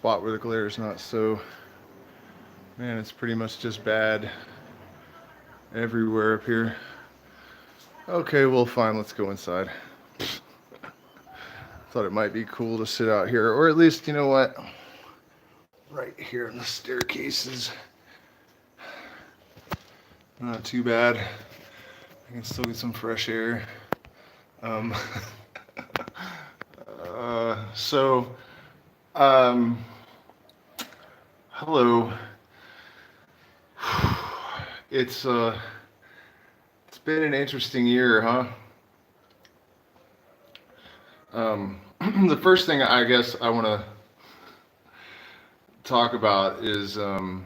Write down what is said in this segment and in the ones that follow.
spot where the glare is not so, man, it's pretty much just bad everywhere up here. Okay, well, fine, let's go inside. Thought it might be cool to sit out here, or at least, you know what? Right here in the staircase is not too bad. I can still get some fresh air. Um, so, hello. It's been an interesting year, huh? The first thing I guess I want to talk about is the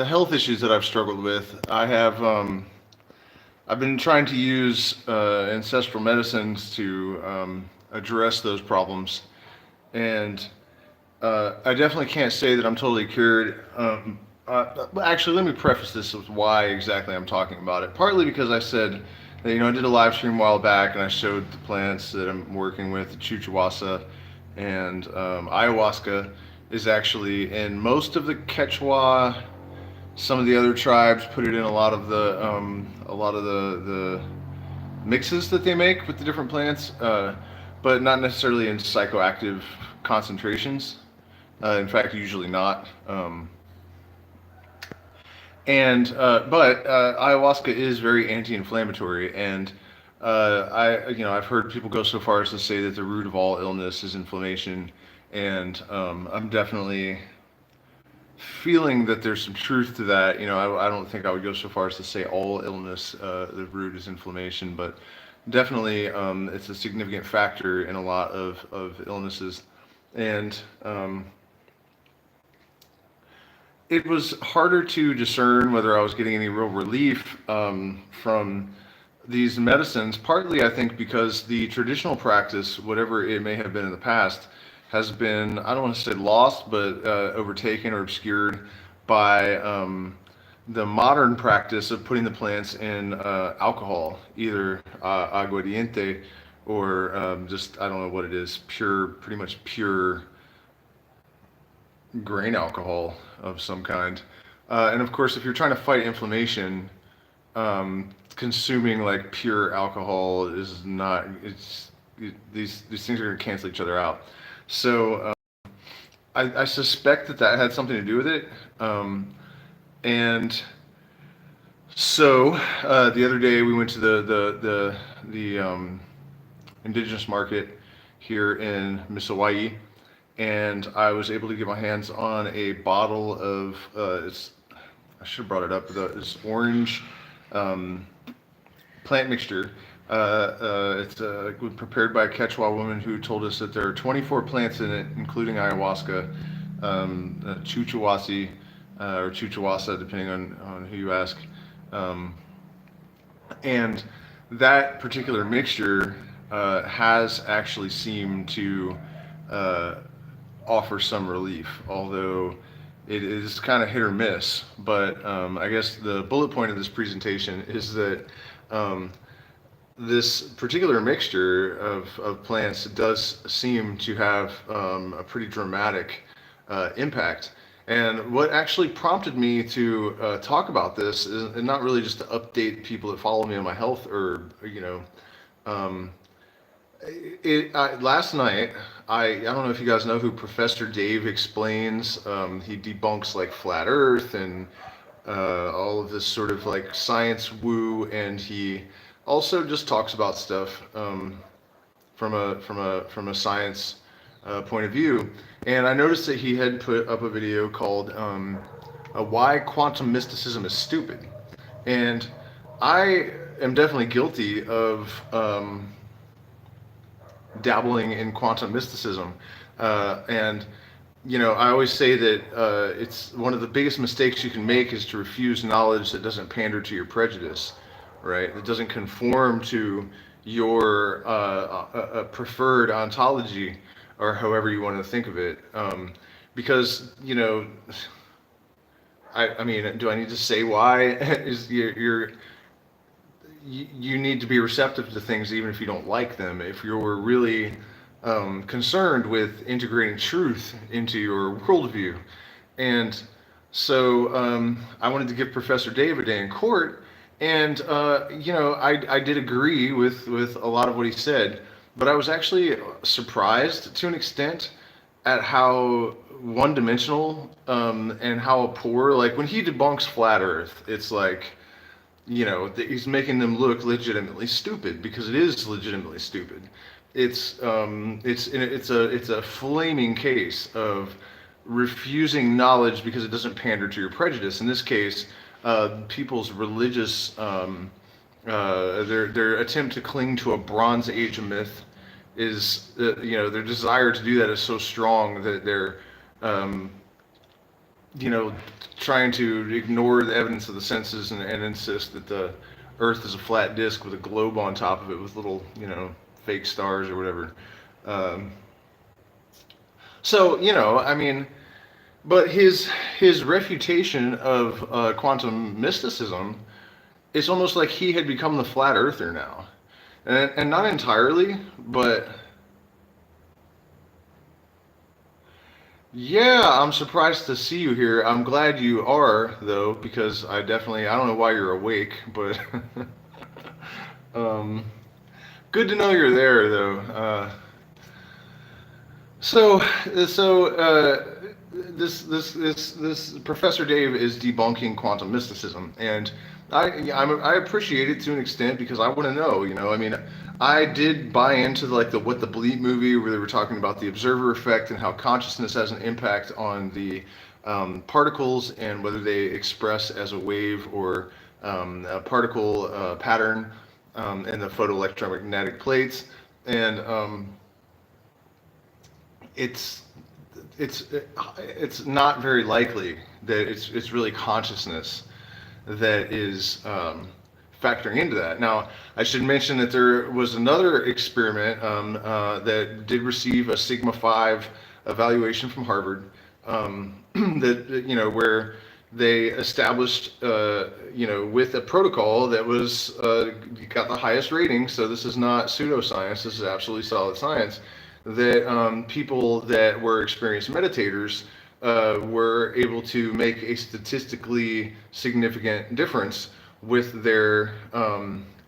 health issues that I've struggled with. I've been trying to use ancestral medicines to address those problems, and I definitely can't say that I'm totally cured. But actually, let me preface this with why exactly I'm talking about it. Partly because I said that, I did a live stream a while back and I showed the plants that I'm working with, chuchuasa and ayahuasca is actually in most of the Quechua. Some of the other tribes put it in a lot of the mixes that they make with the different plants, but not necessarily in psychoactive concentrations. In fact, usually not. But ayahuasca is very anti-inflammatory, and I've heard people go so far as to say that the root of all illness is inflammation, and I'm definitely feeling that there's some truth to that. I don't think I would go so far as to say all illness, the root is inflammation, but definitely it's a significant factor in a lot of illnesses, and it was harder to discern whether I was getting any real relief from these medicines, partly I think because the traditional practice, whatever it may have been in the past, has been, I don't want to say lost, but overtaken or obscured by the modern practice of putting the plants in alcohol, either aguardiente or just, I don't know what it is, pretty much pure grain alcohol of some kind. And of course, if you're trying to fight inflammation, consuming like pure alcohol is not, these things are going to cancel each other out. So I suspect that had something to do with it. And so the other day we went to the indigenous market here in Hawaii, and I was able to get my hands on a bottle of I should have brought it up. This orange plant mixture. It's prepared by a Quechua woman who told us that there are 24 plants in it, including ayahuasca, chuchuasi, or chuchuasa, depending on who you ask. And that particular mixture has actually seemed to offer some relief, although it is kind of hit or miss. But I guess the bullet point of this presentation is that this particular mixture of plants does seem to have a pretty dramatic impact. And what actually prompted me to talk about this is not really just to update people that follow me on my health, or last night, I don't know if you guys know who Professor Dave Explains. He debunks like flat Earth and all of this sort of like science woo, and he also just talks about stuff from a science point of view. And I noticed that he had put up a video called "Why Quantum Mysticism is Stupid," and I am definitely guilty of dabbling in quantum mysticism, and I always say that it's one of the biggest mistakes you can make is to refuse knowledge that doesn't pander to your prejudice, right? That doesn't conform to your preferred ontology, or however you want to think of it, because I mean, do I need to say why? Is you need to be receptive to things even if you don't like them. If you're really concerned with integrating truth into your worldview. And so I wanted to give Professor Dave a day in court. And, I did agree with a lot of what he said, but I was actually surprised to an extent at how one-dimensional and how poor, like when he debunks flat Earth, it's like, he's making them look legitimately stupid because it is legitimately stupid. It's a flaming case of refusing knowledge because it doesn't pander to your prejudice. In this case, people's religious their attempt to cling to a Bronze Age myth is their desire to do that is so strong that they're um, trying to ignore the evidence of the senses and insist that the Earth is a flat disk with a globe on top of it with little, fake stars or whatever. Um, I mean, but his refutation of quantum mysticism, it's almost like he had become the flat earther now, and not entirely, but yeah, I'm surprised to see you here. I'm glad you are, though, because I don't know why you're awake, but um, good to know you're there, though. So, this Professor Dave is debunking quantum mysticism, and I appreciate it to an extent because I want to know. I mean, I did buy into like the What the Bleep movie where they were talking about the observer effect and how consciousness has an impact on the particles and whether they express as a wave or a particle pattern in the photoelectromagnetic plates, and it's it's not very likely that it's really consciousness that is factoring into that. Now, I should mention that there was another experiment that did receive a Sigma 5 evaluation from Harvard that where they established with a protocol that was got the highest rating. So this is not pseudoscience. This is absolutely solid science that people that were experienced meditators were able to make a statistically significant difference with their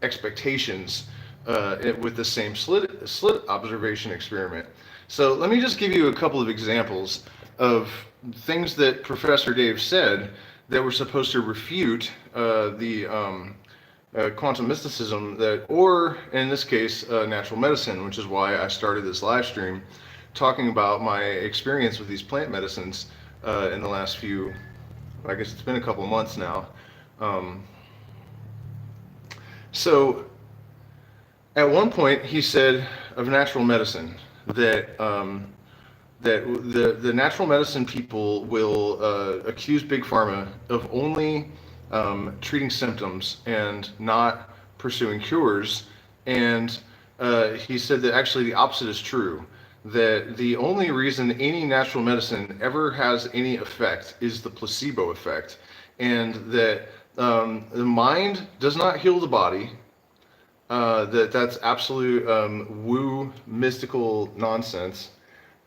expectations with the same slit observation experiment. So let me just give you a couple of examples of things that Professor Dave said that were supposed to refute the quantum mysticism or in this case, natural medicine, which is why I started this live stream talking about my experience with these plant medicines in the last few, I guess it's been a couple of months now. Um, so at one point he said of natural medicine that that the natural medicine people will accuse big pharma of only treating symptoms and not pursuing cures. And he said that actually the opposite is true. That the only reason any natural medicine ever has any effect is the placebo effect, and that the mind does not heal the body. That's absolute woo mystical nonsense.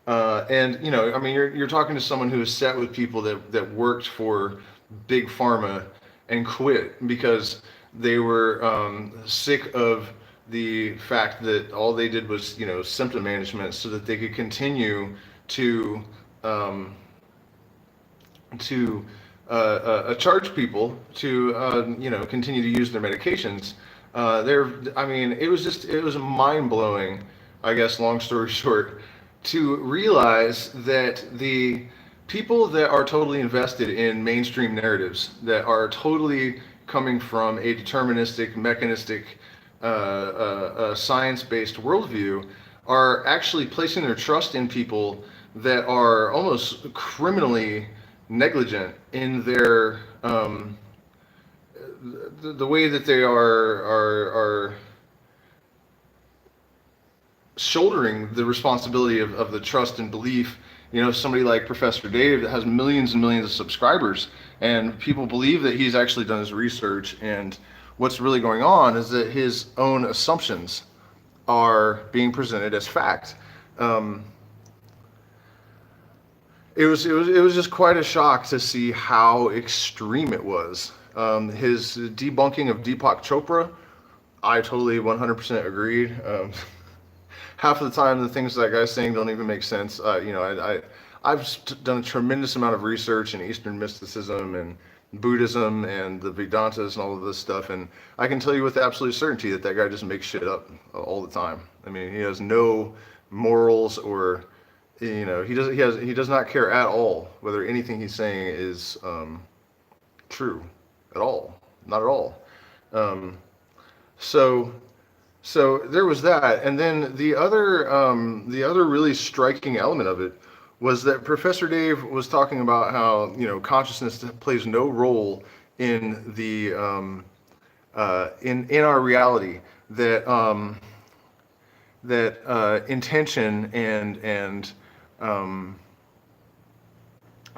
And I mean, you're talking to someone who has sat with people that worked for big pharma and quit because they were sick of the fact that all they did was symptom management so that they could continue to um, charge people to continue to use their medications. I mean, it was mind blowing. I guess long story short, to realize that the people that are totally invested in mainstream narratives that are totally coming from a deterministic, mechanistic, science-based worldview are actually placing their trust in people that are almost criminally negligent in their the way that they are shouldering the responsibility of the trust and belief somebody like Professor Dave that has millions and millions of subscribers, and people believe that he's actually done his research. And what's really going on is that his own assumptions are being presented as fact. Um, it was just quite a shock to see how extreme it was. His debunking of Deepak Chopra, I totally 100% agreed. Half of the time, the things that guy's saying don't even make sense. I've done a tremendous amount of research in Eastern mysticism and Buddhism and the Vedantas and all of this stuff, and I can tell you with absolute certainty that guy just makes shit up all the time. I mean, he has no morals, or he does not care at all whether anything he's saying is true at all, not at all. Um, so so there was that, and then the other really striking element of it was that Professor Dave was talking about how consciousness plays no role in the in our reality, that intention and um,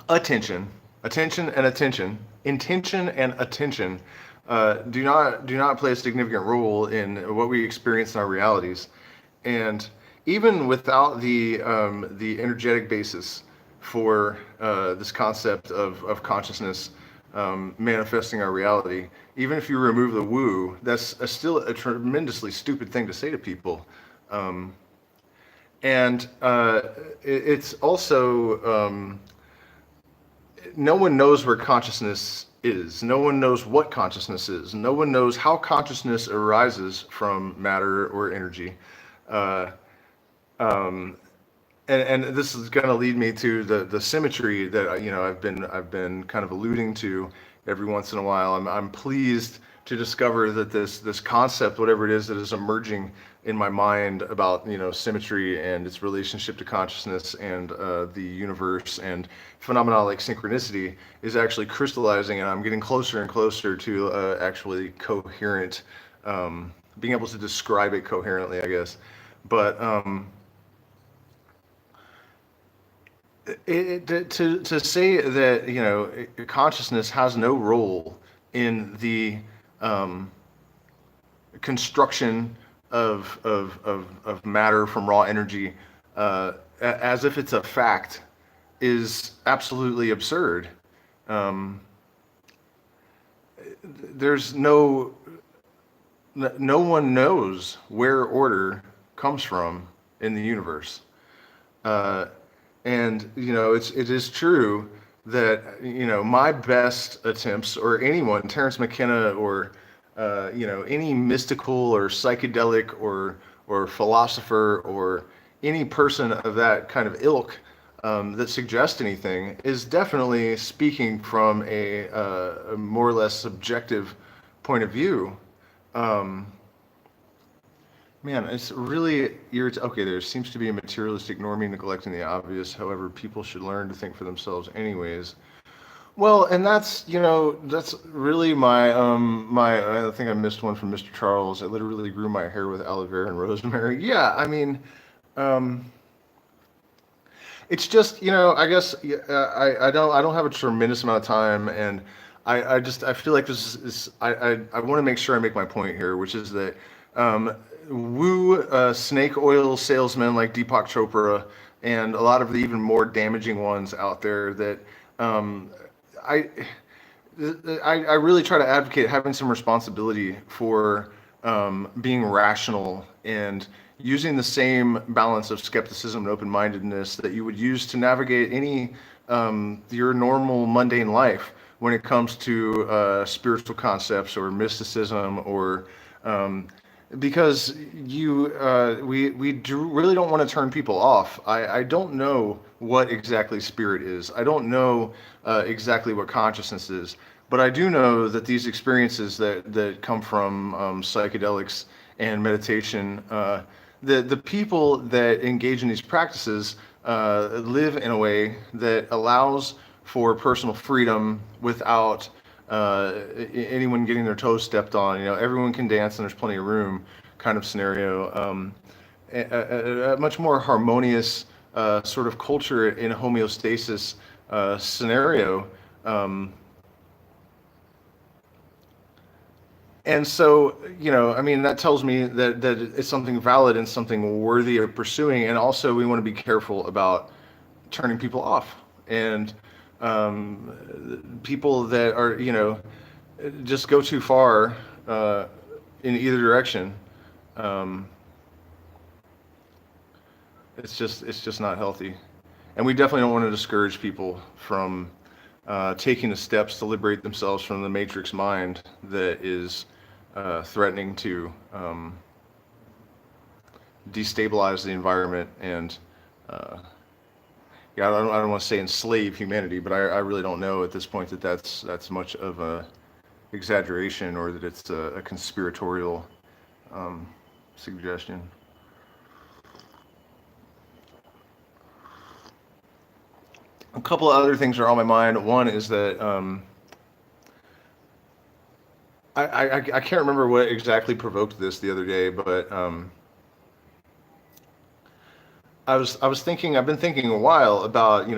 attention, intention and attention do not play a significant role in what we experience in our realities. And even without the energetic basis for this concept of consciousness manifesting our reality, even if you remove the woo, that's still a tremendously stupid thing to say to people. Um, and it's also no one knows where consciousness is. No one knows what consciousness is. No one knows how consciousness arises from matter or energy. Uh, um, and this is going to lead me to the symmetry that I've been kind of alluding to every once in a while. I'm pleased to discover that this concept, whatever it is that is emerging in my mind about symmetry and its relationship to consciousness and the universe and phenomena like synchronicity, is actually crystallizing, and I'm getting closer and closer to actually coherent, being able to describe it coherently, I guess. But to say that consciousness has no role in the um, construction of matter from raw energy, as if it's a fact, is absolutely absurd. Um, there's no one knows where order comes from in the universe. Uh, and it is true that my best attempts, or anyone, Terence McKenna, or any mystical or psychedelic or philosopher, or any person of that kind of ilk that suggests anything, is definitely speaking from a more or less subjective point of view. Um, Man, it's really irritating. Okay, there seems to be a materialistic normie neglecting the obvious. However, people should learn to think for themselves anyways. Well, and that's really my I think I missed one from Mr. Charles. I literally grew my hair with aloe vera and rosemary. Yeah, I mean, um, it's just, I guess, yeah, I don't have a tremendous amount of time, and I feel like this is I want to make sure I make my point here, which is that um, woo snake oil salesmen like Deepak Chopra, and a lot of the even more damaging ones out there, that um, I I really try to advocate having some responsibility for being rational and using the same balance of skepticism and open-mindedness that you would use to navigate any your normal mundane life when it comes to spiritual concepts or mysticism, or um, because really don't want to turn people off. I don't know what exactly spirit is. I don't know exactly what consciousness is, but I do know that these experiences that come from psychedelics and meditation, the people that engage in these practices live in a way that allows for personal freedom without anyone getting their toes stepped on. Everyone can dance and there's plenty of room, kind of scenario. A much more harmonious sort of culture in a homeostasis scenario. Um, and so, I mean, that tells me that it's something valid and something worthy of pursuing. And also, we want to be careful about turning people off. And people that are, just go too far in either direction. Um, it's just not healthy. And we definitely don't want to discourage people from taking the steps to liberate themselves from the matrix mind that is threatening to destabilize the environment and I don't want to say enslave humanity, but I really don't know at this point that that's much of a exaggeration or that it's a conspiratorial suggestion. A couple of other things are on my mind. One is that I can't remember what exactly provoked this the other day, but I was thinking, I've been thinking a while about,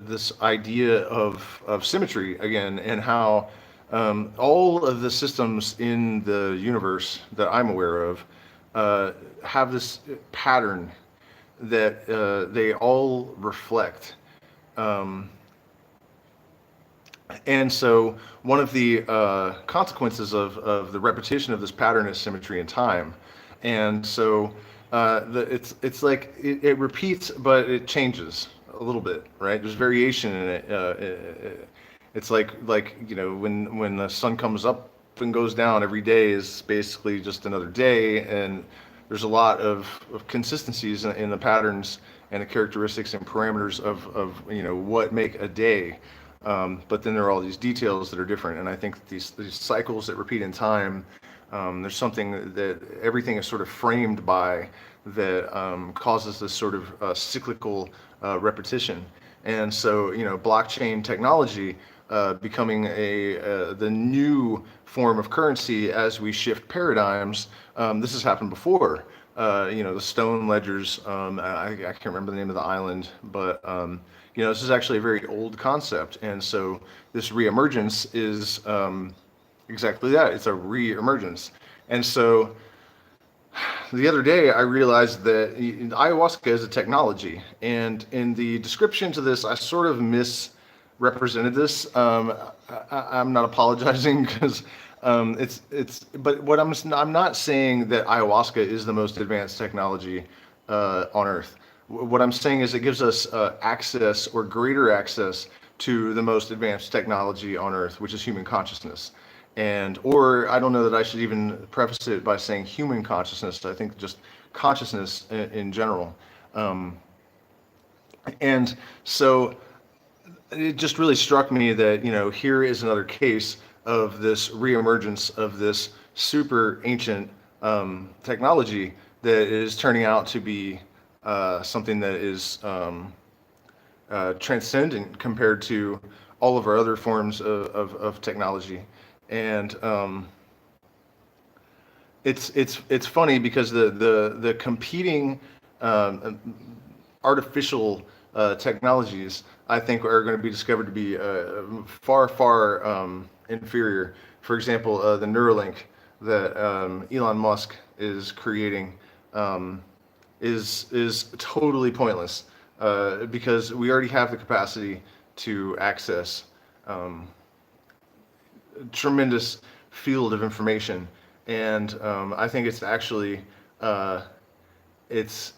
this idea of symmetry again, and how all of the systems in the universe that I'm aware of have this pattern that they all reflect. Um, and so one of the consequences of the repetition of this pattern is symmetry in time. And so it's like it repeats, but it changes a little bit, right? There's variation in it. It's like when the sun comes up and goes down every day is basically just another day, and there's a lot of consistencies in the patterns and the characteristics and parameters of what make a day. But then there are all these details that are different, and I think that these cycles that repeat in time, there's something that everything is sort of framed by that causes this sort of cyclical repetition. And so, blockchain technology becoming the new form of currency as we shift paradigms. This has happened before. The stone ledgers. I can't remember the name of the island, but this is actually a very old concept, and so this reemergence is exactly that. It's a re-emergence. And so the other day I realized that ayahuasca is a technology, and in the description to this, I sort of misrepresented this. I'm not apologizing because but what I'm not saying that ayahuasca is the most advanced technology on Earth. What I'm saying is it gives us access or greater access to the most advanced technology on Earth, which is human consciousness. Or I don't know that I should even preface it by saying human consciousness. I think just consciousness in general. And so it just really struck me that, here is another case of this reemergence of this super ancient technology that is turning out to be something that is transcendent compared to all of our other forms of technology. And it's funny because the competing artificial technologies, I think, are going to be discovered to be far inferior. For example, the Neuralink that Elon Musk is creating is totally pointless because we already have the capacity to access tremendous field of information, and I think it's actually it's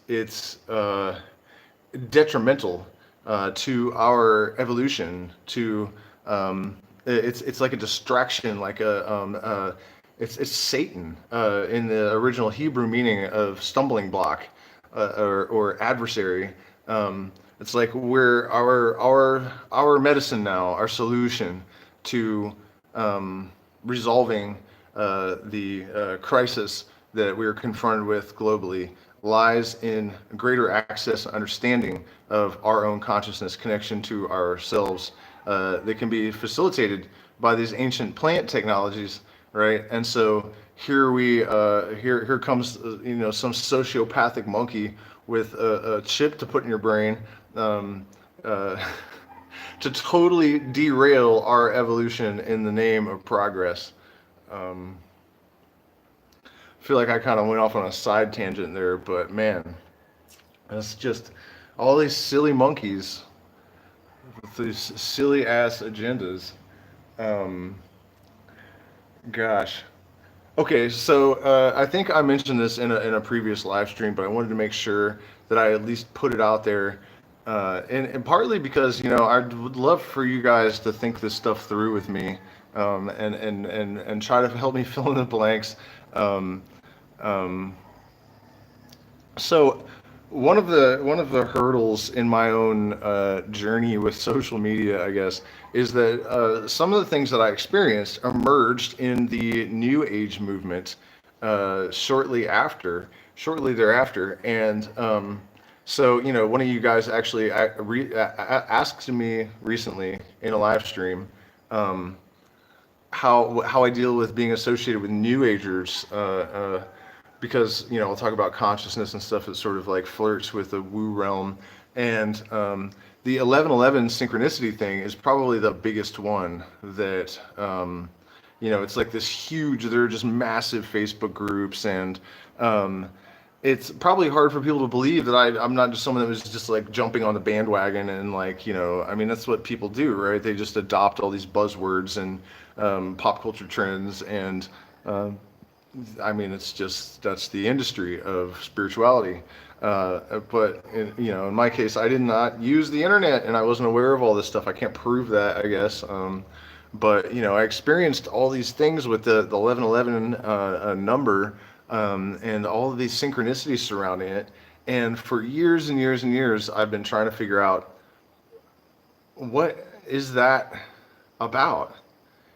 detrimental to our evolution. To it's like a distraction, like it's Satan in the original Hebrew meaning of stumbling block or adversary. It's like we're our medicine now, our solution to resolving the crisis that we are confronted with globally lies in greater access and understanding of our own consciousness, connection to ourselves. They can be facilitated by these ancient plant technologies, right? And so here comes some sociopathic monkey with a chip to put in your brain, um, uh, to totally derail our evolution in the name of progress. Um, I feel like I kind of went off on a side tangent there, but man, it's just all these silly monkeys with these silly ass agendas. Um, Gosh. Okay, so I think I mentioned this in a previous live stream, but I wanted to make sure that I at least put it out there. And partly because, I would love for you guys to think this stuff through with me, and try to help me fill in the blanks. Um, um, so one of the hurdles in my own journey with social media, I guess, is that some of the things that I experienced emerged in the New Age movement shortly thereafter, and so one of you guys actually asked me recently in a live stream, um, how I deal with being associated with New Agers, because I'll talk about consciousness and stuff that sort of like flirts with the woo realm, and the 1111 synchronicity thing is probably the biggest one that it's like this huge. There are just massive Facebook groups, and it's probably hard for people to believe that I'm not just someone that was just like jumping on the bandwagon and like, I mean, that's what people do, right? They just adopt all these buzzwords and pop culture trends, and I mean, that's the industry of spirituality. But in my case, I did not use the internet, and I wasn't aware of all this stuff. I can't prove that, I guess. But I experienced all these things with the 1111 number, and all of these synchronicities surrounding it. And for years and years and years, I've been trying to figure out, what is that about?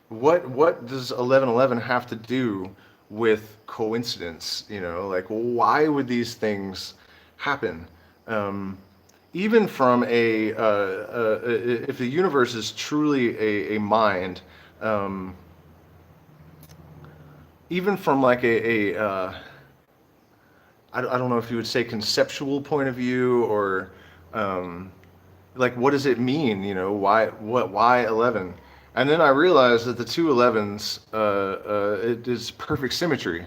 What does 1111 have to do with coincidence? Like, why would these things happen? Um, Even from if the universe is truly a mind, um, even from like I don't know if you would say conceptual point of view, or um, like, what does it mean? Why 11? And then I realized that the two 11s, it is perfect symmetry.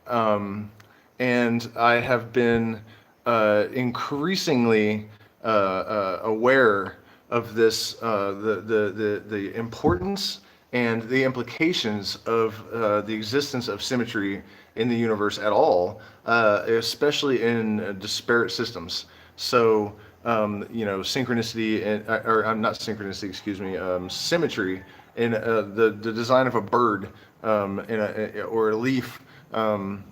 Um, and I have been increasingly aware of this, the importance and the implications of the existence of symmetry in the universe at all, especially in disparate systems. So, synchronicity, or I'm not synchronicity, excuse me, symmetry in the design of a bird, or a leaf. Um,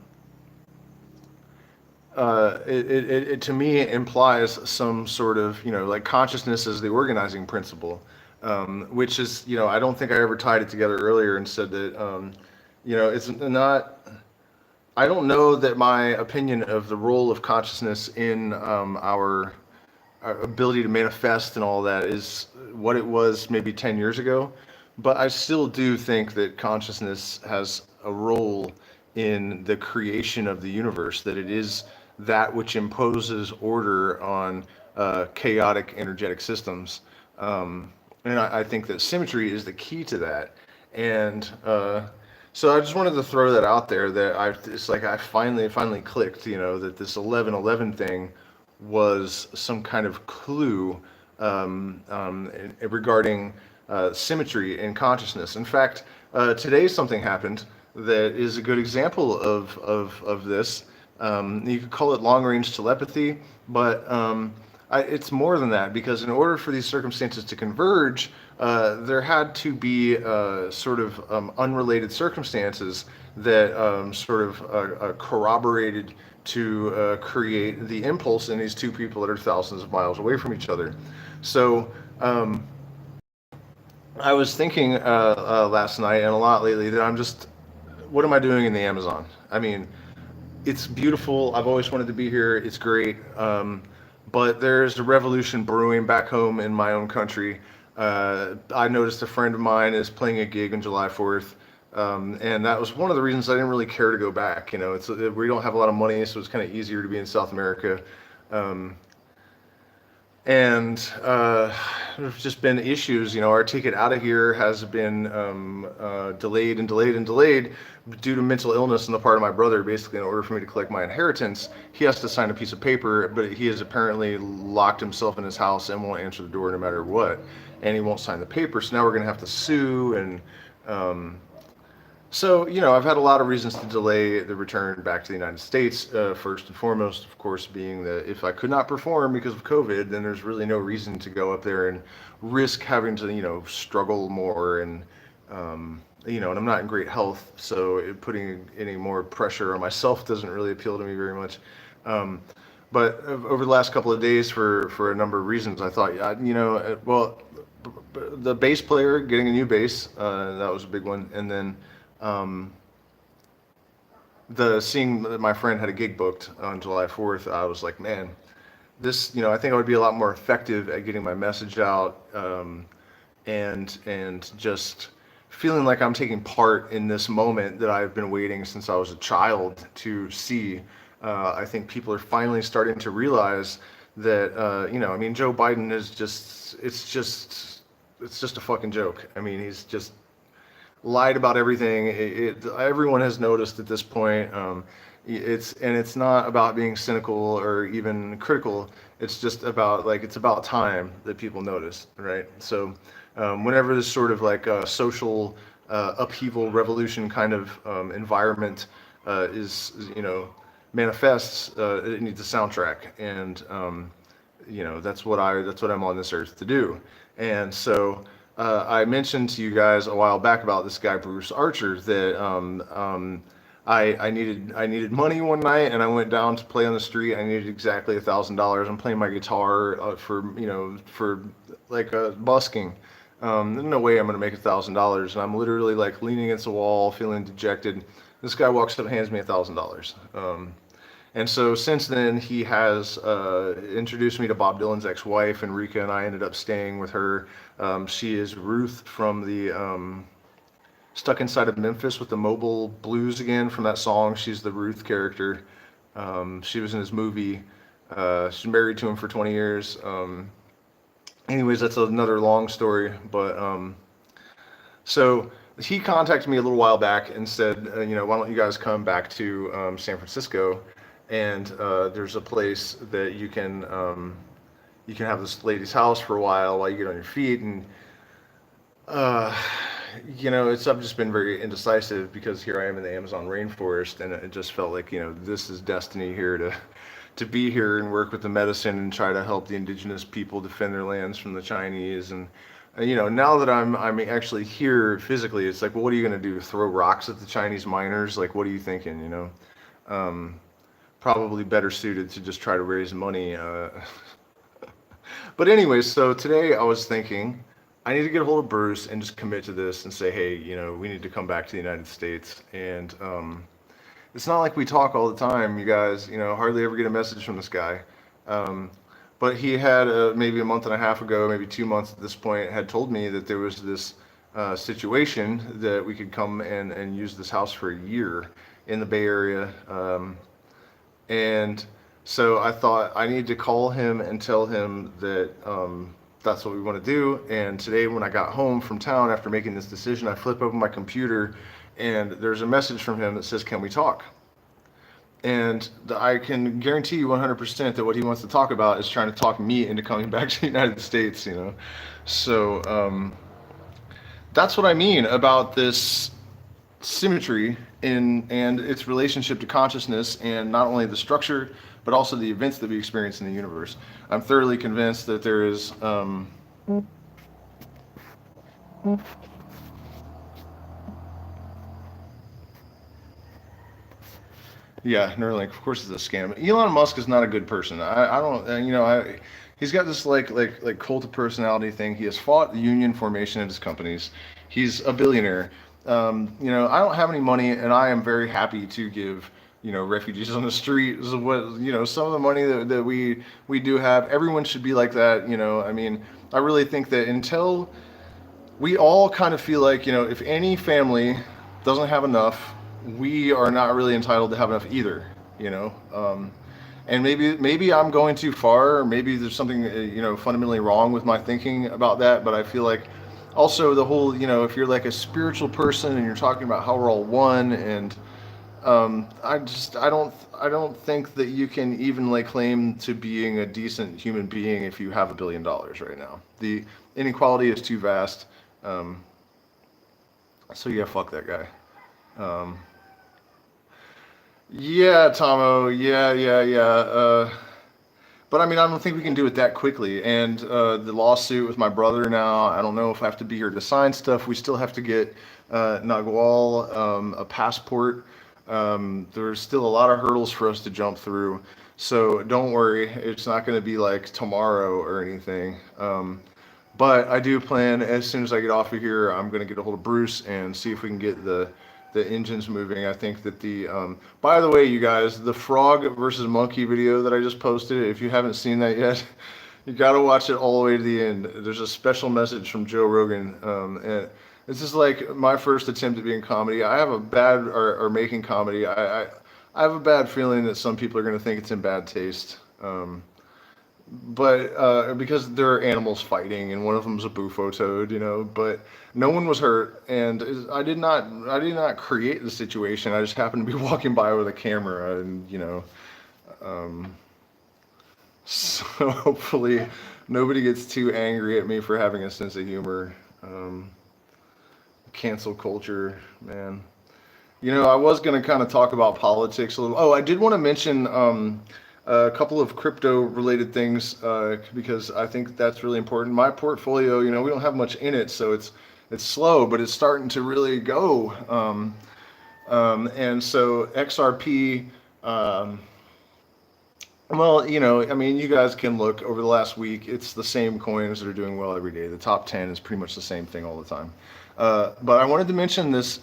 it to me implies some sort of, like, consciousness as the organizing principle, which is, I don't think I ever tied it together earlier and said that, it's not. I don't know that my opinion of the role of consciousness in our ability to manifest and all that is what it was maybe 10 years ago, but I still do think that consciousness has a role in the creation of the universe, that it is that which imposes order on chaotic energetic systems. And I think that symmetry is the key to that. And so I just wanted to throw that out there, that it's like I finally clicked, that this 1111 thing was some kind of clue, regarding symmetry in consciousness. In fact, today something happened that is a good example of this. You could call it long range telepathy, but it's more than that, because in order for these circumstances to converge, there had to be sort of unrelated circumstances that sort of corroborated to create the impulse in these two people that are thousands of miles away from each other. So I was thinking last night and a lot lately that what am I doing in the Amazon? I mean, it's beautiful. I've always wanted to be here. It's great. But there's a revolution brewing back home in my own country. I noticed a friend of mine is playing a gig on July 4th. And that was one of the reasons I didn't really care to go back. You know, we don't have a lot of money, so it's kind of easier to be in South America. Um, and there's just been issues. You know, our ticket out of here has been delayed and delayed and delayed due to mental illness on the part of my brother. Basically, in order for me to collect my inheritance, he has to sign a piece of paper, but he has apparently locked himself in his house and won't answer the door no matter what, and he won't sign the paper. So now we're going to have to sue. And so, you know, I've had a lot of reasons to delay the return back to the United States. First and foremost, of course, being that if I could not perform because of COVID, then there's really no reason to go up there and risk having to, you know, struggle more. And, you know, and I'm not in great health, so putting any more pressure on myself doesn't really appeal to me very much. But over the last couple of days, for a number of reasons, I thought, you know, well, the bass player, getting a new bass, that was a big one. And then seeing that my friend had a gig booked on July 4th, I was like, man, this, you know, I think I would be a lot more effective at getting my message out, and just feeling like I'm taking part in this moment that I've been waiting since I was a child to see. I think people are finally starting to realize that, you know, I mean, Joe Biden is it's just a fucking joke. I mean, he's just lied about everything. Everyone has noticed at this point. It's not about being cynical or even critical. It's just about, like, it's about time that people notice, right? So whenever this sort of like social upheaval, revolution kind of environment is, you know, manifests, it needs a soundtrack. And you know, that's what I'm on this earth to do. And so I mentioned to you guys a while back about this guy Bruce Archer, that I needed money one night, and I went down to play on the street. I needed exactly $1,000. I'm playing my guitar for like busking. There's no way I'm gonna make $1,000, and I'm literally like leaning against the wall, feeling dejected. This guy walks up and hands me $1,000. And so since then, he has introduced me to Bob Dylan's ex-wife, Enrica, and I ended up staying with her. She is Ruth from the Stuck Inside of Memphis with the Mobile Blues again, from that song. She's the Ruth character. She was in his movie. She's married to him for 20 years. Anyways, that's another long story. But so he contacted me a little while back and said, you know, why don't you guys come back to San Francisco? And there's a place that you can have this lady's house for a while you get on your feet. And you know, I've just been very indecisive, because here I am in the Amazon rainforest, and it just felt like, you know, this is destiny here to be here and work with the medicine and try to help the indigenous people defend their lands from the Chinese. And you know, now that I'm actually here physically, it's like, well, what are you gonna do? Throw rocks at the Chinese miners? Like, what are you thinking? You know, probably better suited to just try to raise money. But anyways, so today I was thinking, I need to get a hold of Bruce and just commit to this and say, hey, you know, we need to come back to the United States. And it's not like we talk all the time, you guys. You know, hardly ever get a message from this guy. But he had maybe a month and a half ago, maybe 2 months at this point, had told me that there was this situation that we could come and use this house for a year in the Bay Area. And so I thought I need to call him and tell him that that's what we want to do. And today, when I got home from town after making this decision, I flip open my computer and there's a message from him that says, can we talk? And I can guarantee you 100% that what he wants to talk about is trying to talk me into coming back to the United States, you know? So that's what I mean about this symmetry and its relationship to consciousness, and not only the structure, but also the events that we experience in the universe. I'm thoroughly convinced that there is yeah, Neuralink, of course, it's a scam. Elon Musk is not a good person. I don't, you know, he's got this like cult of personality thing. He has fought the union formation at his companies. He's a billionaire. You know, I don't have any money, and I am very happy to give, you know, refugees on the street, what, you know, some of the money that we do have. Everyone should be like that, you know. I mean, I really think that until we all kind of feel like, you know, if any family doesn't have enough, we are not really entitled to have enough either, you know. And maybe I'm going too far, or maybe there's something fundamentally wrong with my thinking about that. But I feel like also the whole, if you're like a spiritual person and you're talking about how we're all one, and I don't think that you can even lay claim to being a decent human being if you have $1 billion right now. The inequality is too vast. Um, so yeah, fuck that guy. Um, yeah, Tomo. Yeah, yeah, yeah. But I mean, I don't think we can do it that quickly. And the lawsuit with my brother now, I don't know if I have to be here to sign stuff. We still have to get Nagual a passport. There's still a lot of hurdles for us to jump through. So don't worry, it's not going to be like tomorrow or anything. But I do plan, as soon as I get off of here, I'm going to get a hold of Bruce and see if we can get the engines moving. I think that by the way, you guys, the frog versus monkey video that I just posted, if you haven't seen that yet, you got to watch it all the way to the end. There's a special message from Joe Rogan. And this is like my first attempt at being comedy. I have a bad, or making comedy. I have a bad feeling that some people are going to think it's in bad taste. But because there are animals fighting, and one of them's a bufo toad, but no one was hurt, and I did not create the situation. I just happened to be walking by with a camera, and um, so hopefully nobody gets too angry at me for having a sense of humor. Cancel culture, man. I was going to kind of talk about politics a little. Oh, I did want to mention a couple of crypto related things because I think that's really important. My portfolio, we don't have much in it, so it's slow, but it's starting to really go. And so XRP, well, I mean, you guys can look over the last week. It's the same coins that are doing well every day. The top 10 is pretty much the same thing all the time. But I wanted to mention this.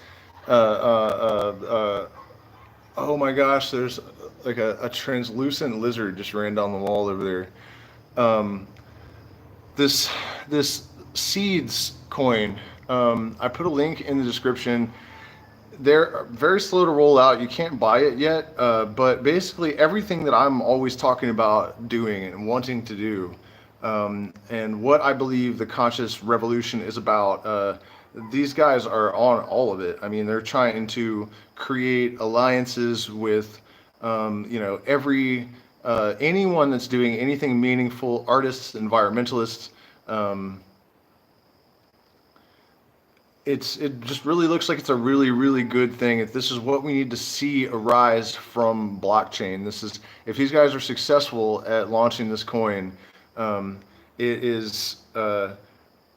Oh my gosh, there's like a translucent lizard just ran down the wall over there. Um, this seeds coin. I put a link in the description. They're very slow to roll out. You can't buy it yet, but basically everything that I'm always talking about doing and wanting to do, and what I believe the conscious revolution is about, these guys are on all of it. I mean, they're trying to create alliances with, anyone that's doing anything meaningful, artists, environmentalists. Um, it just really looks like it's a really, really good thing. If this is what we need to see arise from blockchain, if these guys are successful at launching this coin, it is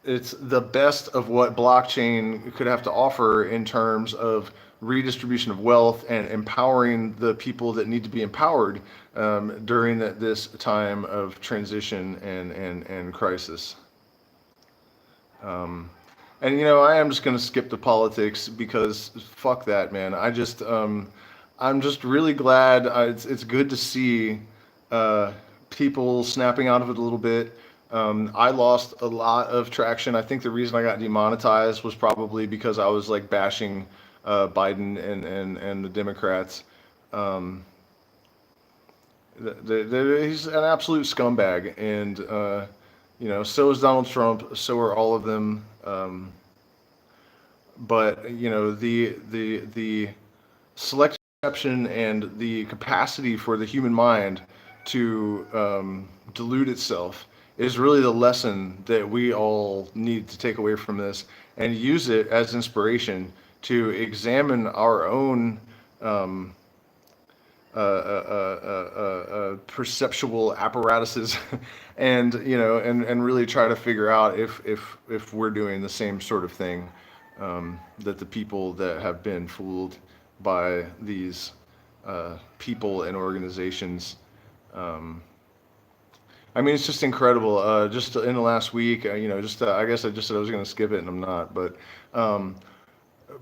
it's the best of what blockchain could have to offer in terms of redistribution of wealth and empowering the people that need to be empowered during this time of transition and crisis. And I am just going to skip the politics because fuck that, man. I'm just really glad. It's good to see people snapping out of it a little bit. I lost a lot of traction. I think the reason I got demonetized was probably because I was like bashing Biden and the Democrats. Um, he's an absolute scumbag, and so is Donald Trump. So are all of them. But the select exception and the capacity for the human mind to delude itself is really the lesson that we all need to take away from this and use it as inspiration to examine our own um, perceptual apparatuses and and really try to figure out if we're doing the same sort of thing that the people that have been fooled by these people and organizations. I mean, it's just incredible. Just in the last week, I guess I just said I was going to skip it, and I'm not. But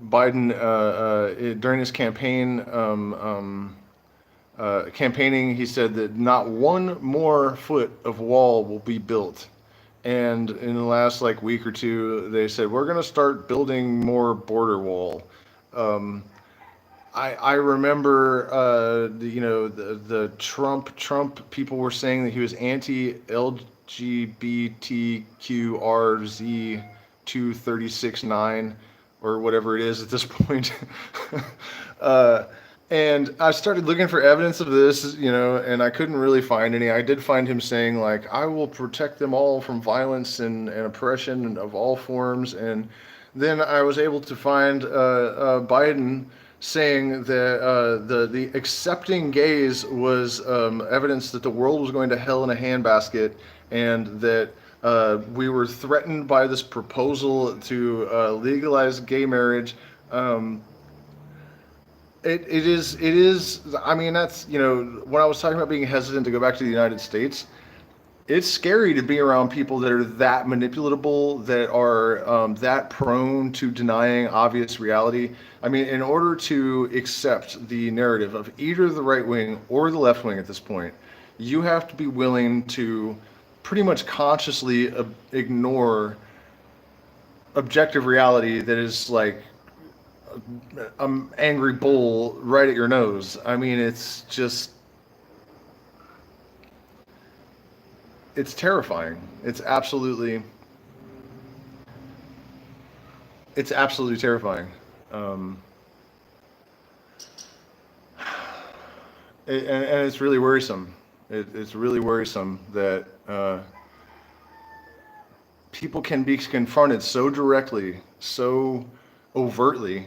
Biden, during his campaigning, he said that not one more foot of wall will be built. And in the last like week or two, they said we're going to start building more border wall. Um, I remember, the Trump people were saying that he was anti LGBTQRZ 2369 or whatever it is at this point. uh, and I started looking for evidence of this, and I couldn't really find any. I did find him saying, like, I will protect them all from violence and oppression of all forms. And then I was able to find Biden saying that the accepting gays was evidence that the world was going to hell in a handbasket, and that we were threatened by this proposal to legalize gay marriage. Um, it is. I mean, that's, when I was talking about being hesitant to go back to the United States, it's scary to be around people that are that manipulatable, that are that prone to denying obvious reality. I mean, in order to accept the narrative of either the right wing or the left wing at this point, you have to be willing to pretty much consciously ignore objective reality that is like an angry bull right at your nose. I mean, it's terrifying. It's absolutely terrifying. Um, and it's really worrisome. It's really worrisome that people can be confronted so directly, so overtly,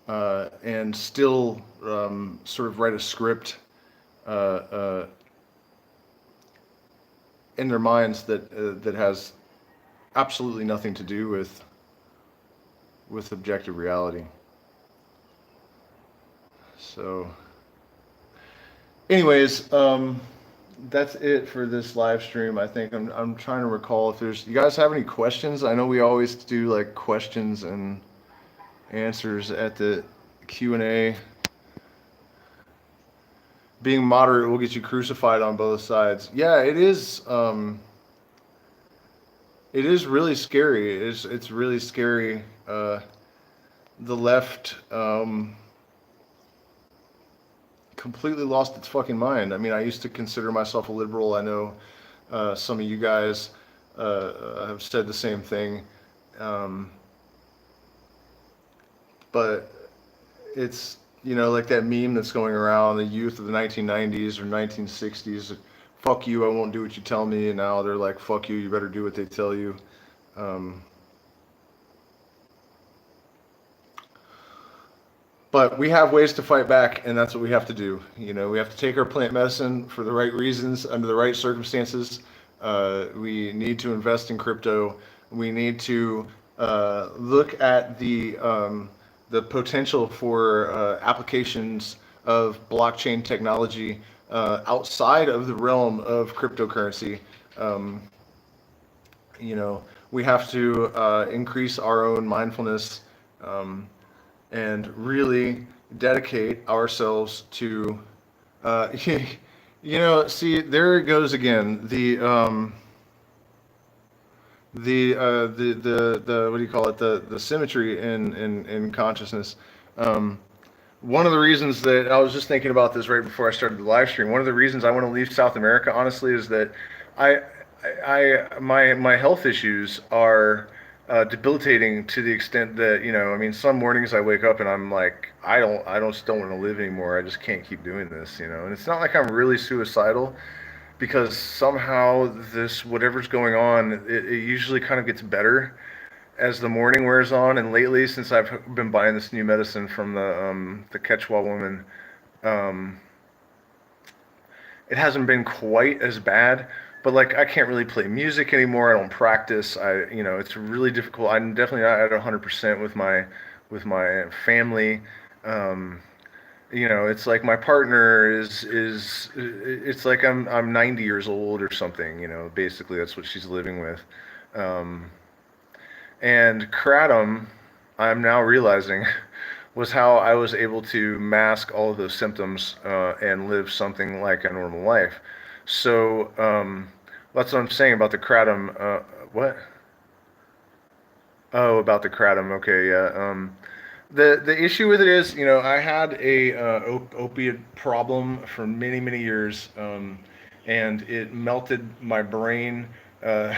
and still sort of write a script uh, in their minds that has absolutely nothing to do with objective reality. So, anyways, that's it for this live stream. I think I'm trying to recall if there's, you guys have any questions. I know we always do like questions and answers at the Q&A. Being moderate will get you crucified on both sides. Yeah, it is. It is really scary. It's really scary. The left completely lost its fucking mind. I mean, I used to consider myself a liberal. I know some of you guys have said the same thing. Um, but it's, like that meme that's going around, the youth of the 1990s or 1960s, fuck you, I won't do what you tell me. And now they're like, fuck you, you better do what they tell you. Um, but we have ways to fight back, and that's what we have to do. We have to take our plant medicine for the right reasons, under the right circumstances. We need to invest in crypto. We need to look at the potential for applications of blockchain technology outside of the realm of cryptocurrency. Um, we have to increase our own mindfulness, and really dedicate ourselves to, see, there it goes again. The what do you call it? The symmetry in consciousness. Um, One of the reasons that I was just thinking about this right before I started the live stream. One of the reasons I want to leave South America, honestly, is that I, my health issues are debilitating to the extent that, I mean, some mornings I wake up and I'm like, I don't want to live anymore. I just can't keep doing this, and it's not like I'm really suicidal, because somehow this, whatever's going on, it usually kind of gets better as the morning wears on. And lately, since I've been buying this new medicine from the Quechua woman, um, it hasn't been quite as bad. But like, I can't really play music anymore. I don't practice. It's really difficult. I'm definitely not at 100% with my family. Um, it's like my partner is it's like I'm 90 years old or something. Basically that's what she's living with. Um, and kratom, I'm now realizing, was how I was able to mask all of those symptoms and live something like a normal life. So that's what I'm saying about the kratom. What? Oh, about the kratom. Okay, yeah. The issue with it is, I had a opiate problem for many many years, and it melted my brain. Uh,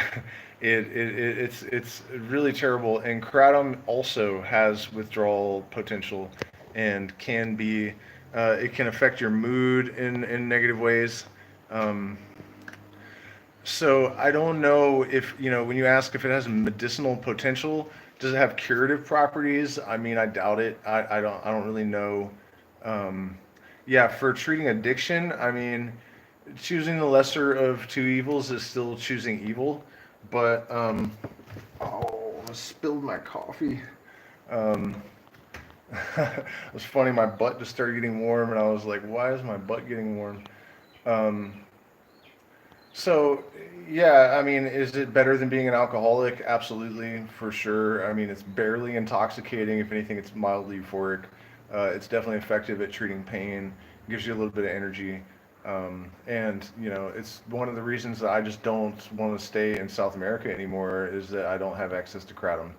it's really terrible. And kratom also has withdrawal potential, and can be it can affect your mood in negative ways. Um, so I don't know if, when you ask if it has medicinal potential, does it have curative properties? I mean, I doubt it. I don't really know. Um, yeah, for treating addiction, I mean, choosing the lesser of two evils is still choosing evil. But oh, I spilled my coffee. Um, it was funny. My butt just started getting warm, and I was like, "Why is my butt getting warm?" Um, So, yeah, I mean, is it better than being an alcoholic? Absolutely, for sure. I mean, it's barely intoxicating. If anything, it's mildly euphoric. It's definitely effective at treating pain. Gives you a little bit of energy. And, it's one of the reasons that I just don't want to stay in South America anymore is that I don't have access to kratom.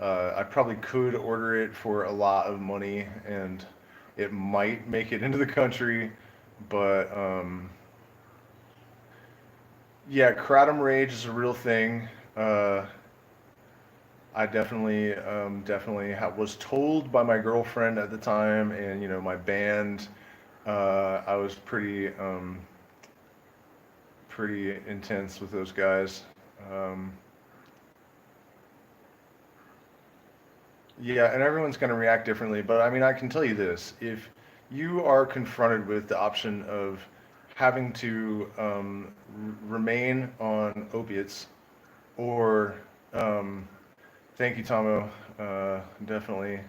I probably could order it for a lot of money, and it might make it into the country, but yeah, kratom rage is a real thing. I definitely was told by my girlfriend at the time, and my band. I was pretty intense with those guys. Um, yeah, and everyone's going to react differently, but I mean, I can tell you this: if you are confronted with the option of having to remain on opiates, or thank you, Tomo. Definitely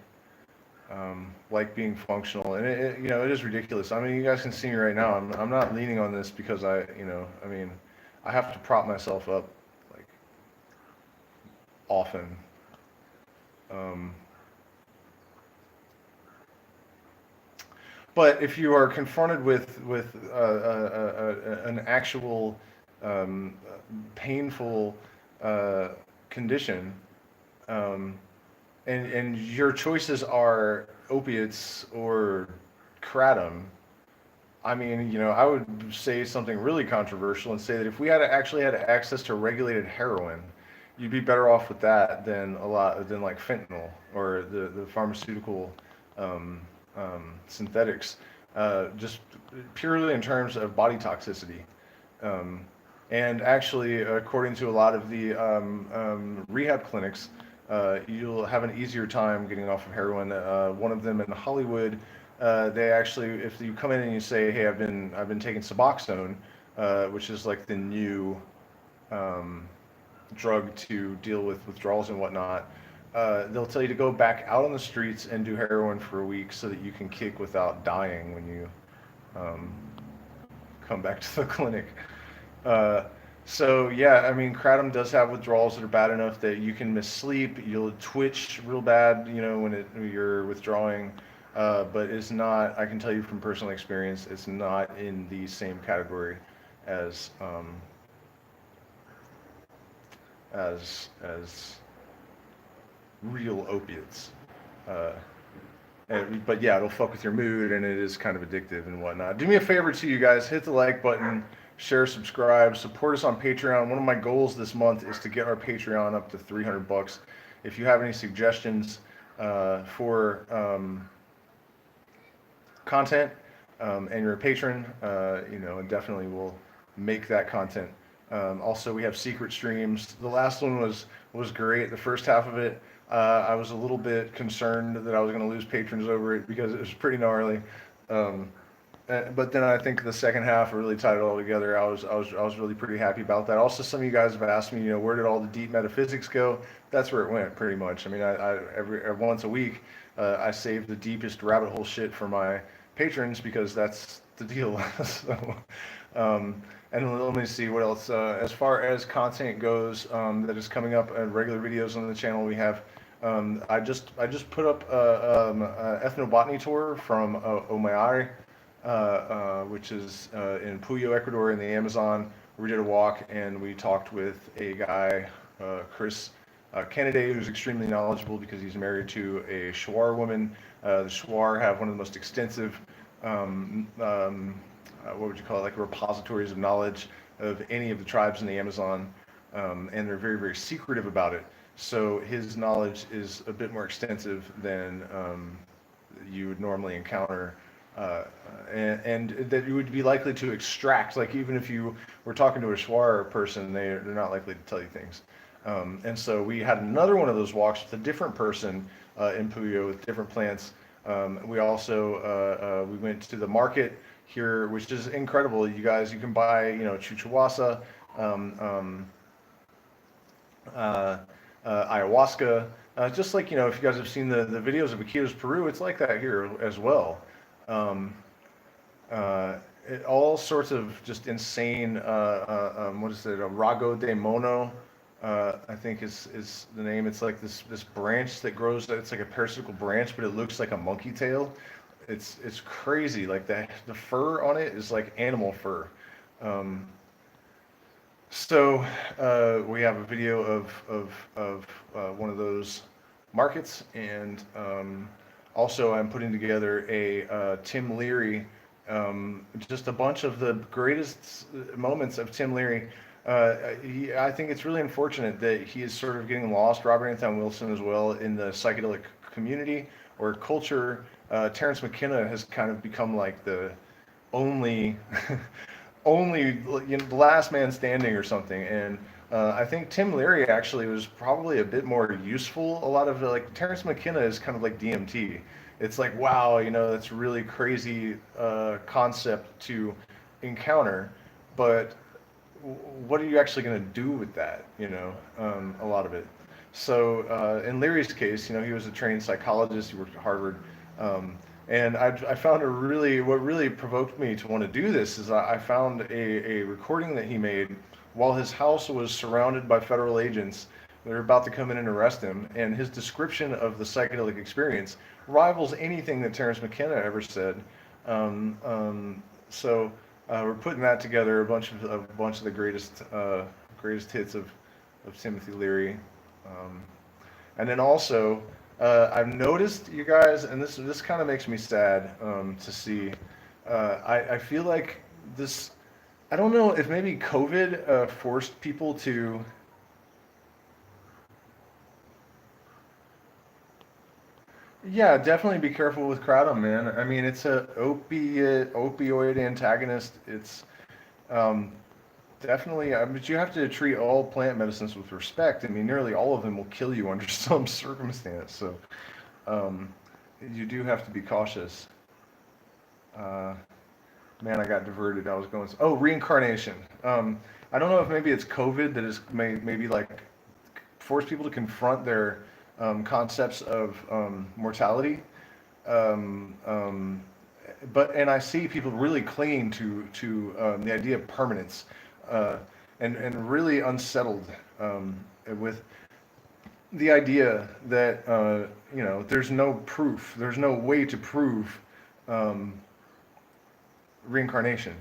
like being functional, and it is ridiculous. I mean, you guys can see me right now. I'm not leaning on this because I mean, I have to prop myself up like often. Um, but if you are confronted with an actual painful condition, um, and your choices are opiates or kratom, I mean, I would say something really controversial and say that if we actually had access to regulated heroin, you'd be better off with that than like fentanyl or the pharmaceutical synthetics, just purely in terms of body toxicity. Um, and actually, according to a lot of the rehab clinics, you'll have an easier time getting off of heroin. One of them in Hollywood, they actually, if you come in and you say, "Hey, I've been taking Suboxone," which is like the new um, drug to deal with withdrawals and whatnot, they'll tell you to go back out on the streets and do heroin for a week so that you can kick without dying when you um, come back to the clinic. Uh, so yeah, I mean, kratom does have withdrawals that are bad enough that you can miss sleep. You'll twitch real bad, when you're withdrawing. But it's not. I can tell you from personal experience, it's not in the same category as as real opiates. Uh, but yeah, it'll fuck with your mood, and it is kind of addictive and whatnot. Do me a favor too, you guys, hit the like button, share, subscribe, support us on Patreon. One of my goals this month is to get our Patreon up to $300. If you have any suggestions for content, and you're a patron, definitely will make that content. Also, we have secret streams. The last one was great. The first half of it, I was a little bit concerned that I was going to lose patrons over it because it was pretty gnarly. Um, but then I think the second half really tied it all together. I was really pretty happy about that. Also, some of you guys have asked me, where did all the deep metaphysics go? That's where it went, pretty much. I mean, I every once a week, I save the deepest rabbit hole shit for my patrons because that's the deal. So, and let me see what else. As far as content goes, that is coming up in regular videos on the channel, we have. I just put up a ethnobotany tour from Omayari, which is in Puyo, Ecuador, in the Amazon. We did a walk and we talked with a guy, Chris, candidate who's extremely knowledgeable because he's married to a Shuar woman. The Shuar have one of the most extensive, what would you call it, like repositories of knowledge of any of the tribes in the Amazon, and they're very, very secretive about it. So his knowledge is a bit more extensive than you would normally encounter, and that you would be likely to extract. Like even if you were talking to a Shuar person, they're not likely to tell you things. And so we had another one of those walks with a different person in Puyo with different plants. We also we went to the market here, which is incredible. You guys, you can buy chuchuasa, ayahuasca. Just like, if you guys have seen the videos of Iquitos, Peru, it's like that here as well. All sorts of just insane, what is it, a rago de mono, I think is the name. It's like this branch that grows, it's like a parasitical branch, but it looks like a monkey tail. It's crazy. Like the fur on it is like animal fur. So we have a video of one of those markets, and also I'm putting together a Tim Leary, just a bunch of the greatest moments of Tim Leary. I think it's really unfortunate that he is sort of getting lost, Robert Anton Wilson as well, in the psychedelic community or culture. Terence McKenna has kind of become like the only the last man standing or something. And I think Tim Leary actually was probably a bit more useful. A lot of like Terence McKenna is kind of like DMT. It's like, wow, that's really crazy concept to encounter, but what are you actually going to do with that? A lot of it. So in Leary's case, he was a trained psychologist. He worked at Harvard. And I found what really provoked me to want to do this is I found a recording that he made while his house was surrounded by federal agents. They're about to come in and arrest him, and his description of the psychedelic experience rivals anything that Terence McKenna ever said. So we're putting that together, a bunch of the greatest hits of Timothy Leary, and then also. I've noticed, you guys, and this kind of makes me sad to see. I feel like this. I don't know if maybe COVID forced people to. Yeah, definitely be careful with kratom, man. I mean, it's a opioid antagonist. It's um, definitely, but you have to treat all plant medicines with respect. I mean, nearly all of them will kill you under some circumstance. So, um, you do have to be cautious. Uh, Man, I got diverted. I was going. Oh, reincarnation. I don't know if maybe it's COVID that has maybe like forced people to confront their concepts of mortality. Um, um, and I see people really clinging to the idea of permanence, uh, and really unsettled with the idea that there's no proof, there's no way to prove um, reincarnation.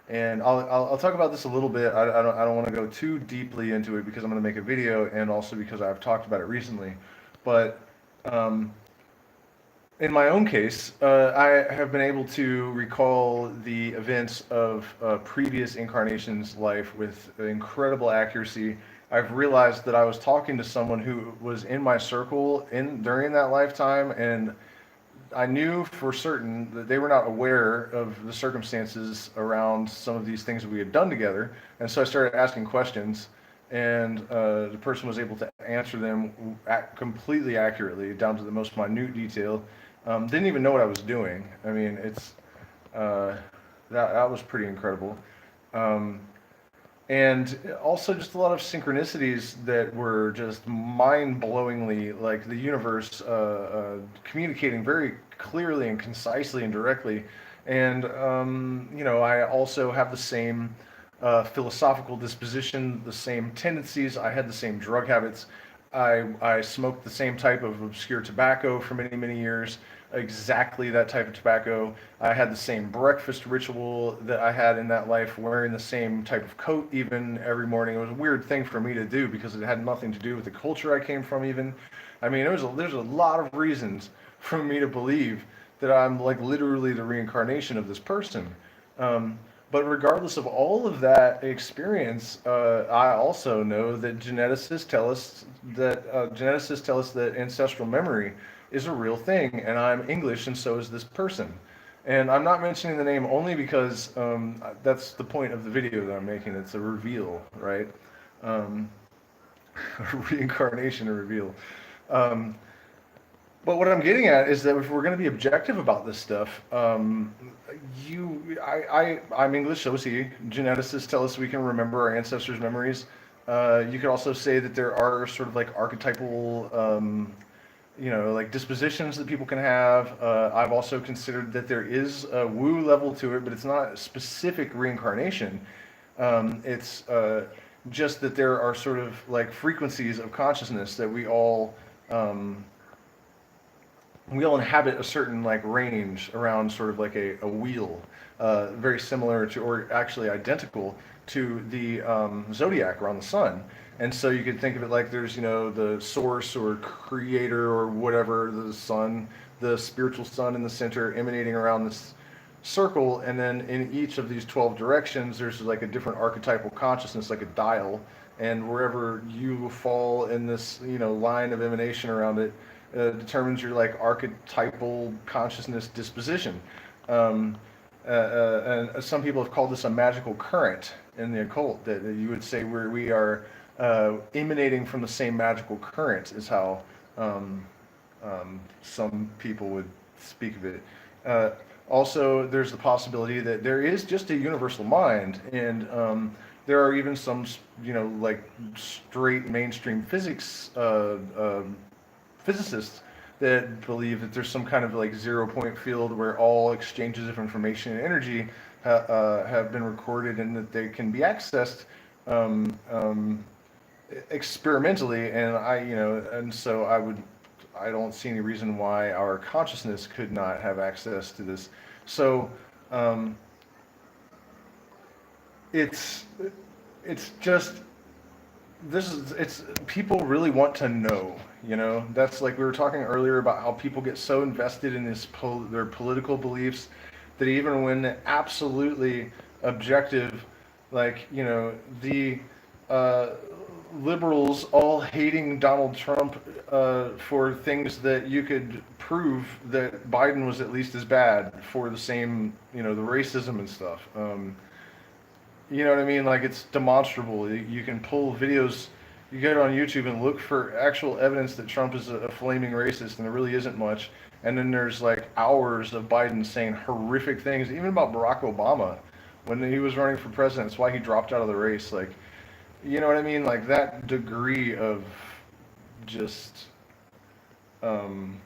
And I'll talk about this a little bit. I don't want to go too deeply into it because I'm going to make a video, and also because I've talked about it recently. But um, in my own case, I have been able to recall the events of previous incarnations' life with incredible accuracy. I've realized that I was talking to someone who was in my circle during that lifetime, and I knew for certain that they were not aware of the circumstances around some of these things that we had done together. And so I started asking questions, and the person was able to answer them completely accurately, down to the most minute detail. Didn't even know what I was doing. I mean, uh, that was pretty incredible. Um, and also just a lot of synchronicities that were just mind-blowingly, like the universe communicating very clearly and concisely and directly. And I also have the same philosophical disposition, the same tendencies. I had the same drug habits. I smoked the same type of obscure tobacco for many, many years. exactly that type of tobacco. I had the same breakfast ritual that I had in that life, wearing the same type of coat even every morning. It was a weird thing for me to do because it had nothing to do with the culture I came from even. I mean, there's a lot of reasons for me to believe that I'm like literally the reincarnation of this person. Um, but regardless of all of that experience, I also know that geneticists tell us that ancestral memory is a real thing, and I'm English, and so is this person. And I'm not mentioning the name only because that's the point of the video that I'm making. It's a reveal, right? Um, a reincarnation, a reveal. Um, but what I'm getting at is that if we're going to be objective about this stuff, I'm English, so is he. Geneticists tell us we can remember our ancestors' memories. You could also say that there are sort of like archetypal, like dispositions that people can have. I've also considered that there is a woo level to it, but it's not specific reincarnation. It's just that there are sort of like frequencies of consciousness that um, we all inhabit a certain like range around sort of like a wheel, very similar to, or actually identical to the zodiac around the sun. And so you could think of it like there's, the source or creator or whatever, the sun, the spiritual sun in the center emanating around this circle. And then in each of these 12 directions, there's like a different archetypal consciousness, like a dial. And wherever you fall in this, line of emanation around it, determines your like archetypal consciousness disposition. Um, and some people have called this a magical current in the occult, that you would say where we are emanating from the same magical current is how some people would speak of it. Uh, Also, there's the possibility that there is just a universal mind, and there are even some, like straight mainstream physics physicists that believe that there's some kind of like 0 point field where all exchanges of information and energy have been recorded and that they can be accessed um, um, experimentally. And I don't see any reason why our consciousness could not have access to this. So um, it's it's just it's people really want to know. That's like we were talking earlier about how people get so invested in their political beliefs that even when absolutely objective, like the uh, liberals all hating Donald Trump for things that you could prove that Biden was at least as bad for the same, the racism and stuff. You know what I mean? Like it's demonstrable. You can pull videos. You get on YouTube and look for actual evidence that Trump is a flaming racist, and there really isn't much. And then there's like hours of Biden saying horrific things, even about Barack Obama when he was running for president. That's why he dropped out of the race. Like, you know what I mean? Like that degree of just um,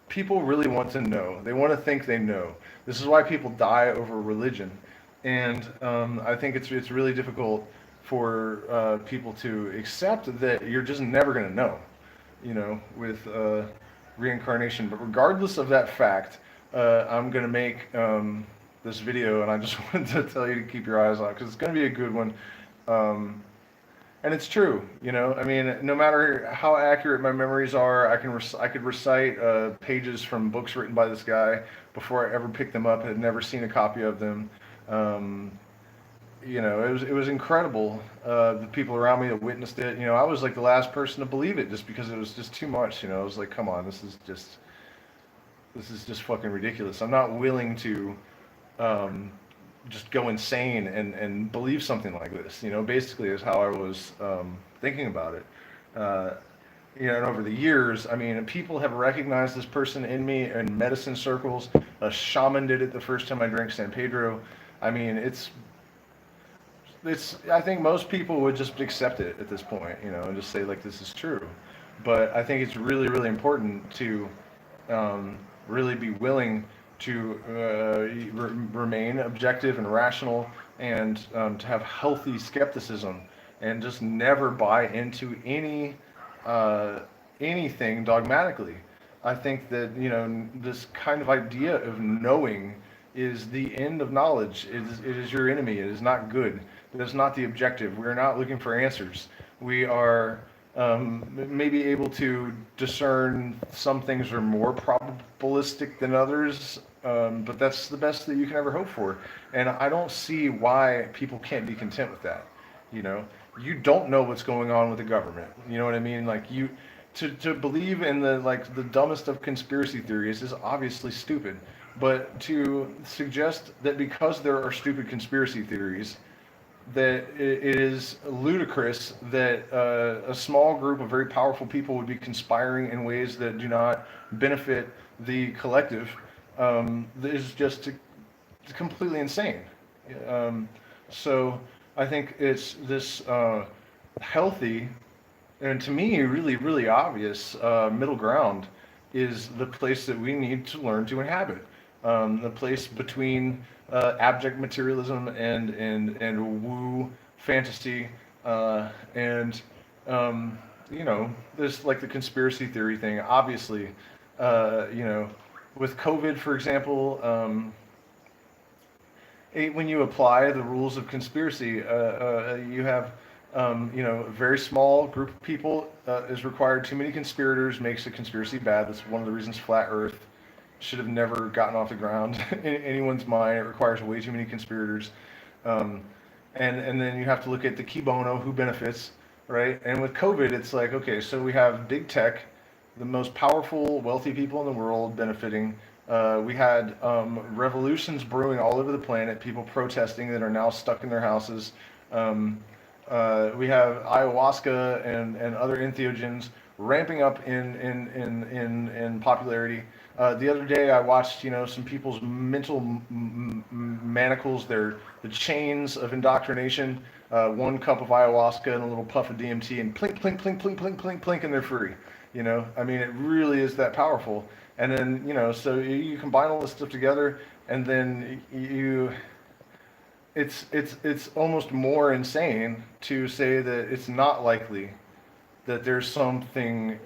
people really want to know. They want to think they know. This is why people die over religion, and I think it's really difficult for people to accept that you're just never going to know, with reincarnation. But regardless of that fact, I'm going to make this video, and I just wanted to tell you to keep your eyes on it because it's going to be a good one. Um, and it's true, I mean, no matter how accurate my memories are, I could recite pages from books written by this guy before I ever picked them up. I had never seen a copy of them. Um, it was incredible. The people around me that witnessed it, I was like the last person to believe it just because it was just too much. I was like, come on, this is just fucking ridiculous. I'm not willing to um, just go insane and believe something like this. Basically is how I was thinking about it. Uh, and over the years, I mean, people have recognized this person in me in medicine circles. A shaman did it the first time I drank San Pedro. I mean, it's. I think most people would just accept it at this point, and just say like this is true. But I think it's really, really important to really be willing to remain objective and rational, and to have healthy skepticism, and just never buy into anything dogmatically. I think that, this kind of idea of knowing is the end of knowledge. It is your enemy. It is not good. It is not the objective. We are not looking for answers. We are maybe able to discern some things are more probabilistic than others, but that's the best that you can ever hope for. And I don't see why people can't be content with that. You don't know what's going on with the government. You know what I mean? Like to believe in the dumbest of conspiracy theories is obviously stupid. But to suggest that because there are stupid conspiracy theories, that it is ludicrous that a small group of very powerful people would be conspiring in ways that do not benefit the collective, is just completely insane. So I think it's this healthy, and to me really, really obvious middle ground is the place that we need to learn to inhabit. The place between abject materialism and woo fantasy, and this like the conspiracy theory thing. Obviously, with COVID, for example, when you apply the rules of conspiracy, you have a very small group of people is required. Too many conspirators makes a conspiracy bad. That's one of the reasons flat Earth should have never gotten off the ground in anyone's mind. It requires way too many conspirators. And then you have to look at the key bono, who benefits, right? And with COVID, it's like, okay, so we have big tech, the most powerful, wealthy people in the world benefiting. We had revolutions brewing all over the planet, people protesting that are now stuck in their houses. We have ayahuasca and other entheogens ramping up in popularity. The other day, I watched some people's mental manacles, the chains of indoctrination. 1 cup of ayahuasca and a little puff of DMT, and plink, plink, plink, plink, plink, plink, plink, and they're free. I mean, it really is that powerful. And then so you combine all this stuff together, and then it's almost more insane to say that it's not likely that there's something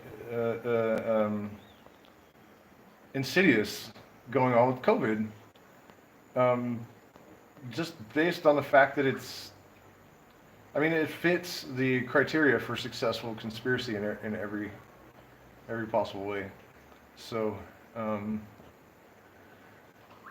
insidious going on with COVID, just based on the fact that it fits the criteria for successful conspiracy in every possible way. So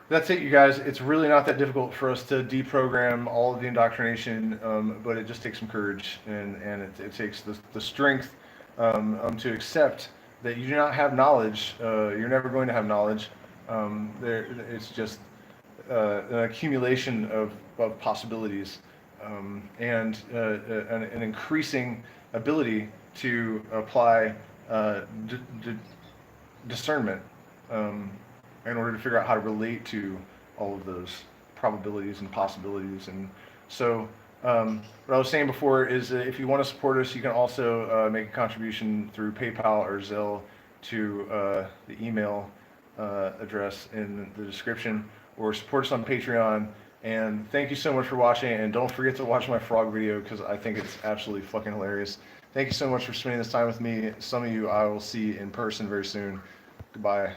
that's it, you guys. It's really not that difficult for us to deprogram all of the indoctrination, but it just takes some courage, and it takes the strength to accept that you do not have knowledge. You're never going to have knowledge. It's just an accumulation of possibilities, and an increasing ability to apply discernment in order to figure out how to relate to all of those probabilities and possibilities. And so what I was saying before is that if you want to support us, you can also make a contribution through PayPal or Zelle to the email address in the description, or support us on Patreon. And thank you so much for watching, and don't forget to watch my frog video, because I think it's absolutely fucking hilarious. Thank you so much for spending this time with me. Some of you I will see in person very soon. Goodbye.